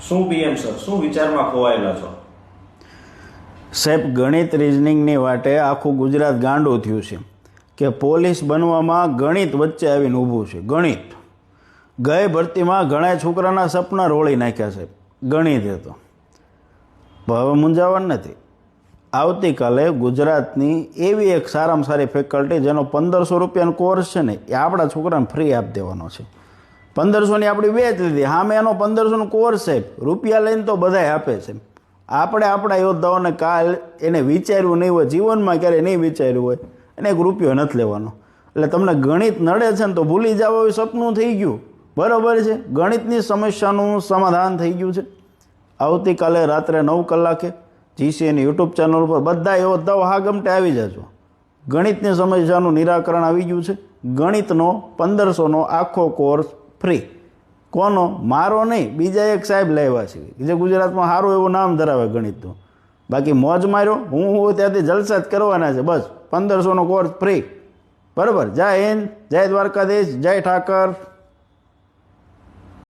શું PM sir, શું વિચારમાં ખોવાયેલા છો? સાહેબ, ગણિત રિઝનિંગની વાટે આખું ગુજરાત ગાંડું થયું છે કે પોલીસ બનવામાં ગણિત વચ્ચે આવીને ઊભું છે. ગણિત ગઈ ભરતીમાં ઘણા છોકરાના સપના રોળી નાખ્યા સાહેબ, ગણિતે તો. હવે મૂંઝાવણ નથી. આવતીકાલે ગુજરાતની એવી એક સારામાં સારી ફેકલ્ટી જેનો 1500 રૂપિયાનો કોર્સ છે ને, એ આપણા છોકરાને ફ્રી આપી દેવાનો છે. 1500ની આપણી બેચ લીધી, સામે એનો 1500નો કોર્સ સાહેબ રૂપિયા લઈને તો બધાય આપે છે. આપણે આપણા યોદ્ધાઓને કાલ એને વિચાર્યું નહીં હોય, જીવનમાં ક્યારેય નહીં વિચાર્યું હોય, એને એક રૂપિયો નથી લેવાનો. એટલે તમને ગણિત નડે છે ને તો ભૂલી જાવ એવું સપનું થઈ ગયું. બરાબર છે, ગણિતની સમસ્યાનું સમાધાન થઈ ગયું છે. આવતીકાલે રાત્રે 9 કલાકે જીસીએની યુટ્યુબ ચેનલ પર બધા યોદ્ધાઓ હા ગમટે આવી જજો. ગણિતની સમસ્યાનું નિરાકરણ આવી ગયું છે. ગણિતનો 1500નો આખો કોર્સ ફ્રી. કોનો? મારો નહીં, બીજા એક સાહેબ લાવ્યા છે જે ગુજરાતમાં સારું એવું નામ ધરાવે ગણિતનું. બાકી મોજ માર્યો, હું ત્યાંથી જલસા જ કરવાના છે બસ. 1500નો કોર્સ ફ્રી. બરાબર. જય હિન્દ, જય દ્વારકાધીશ, જય ઠાકર.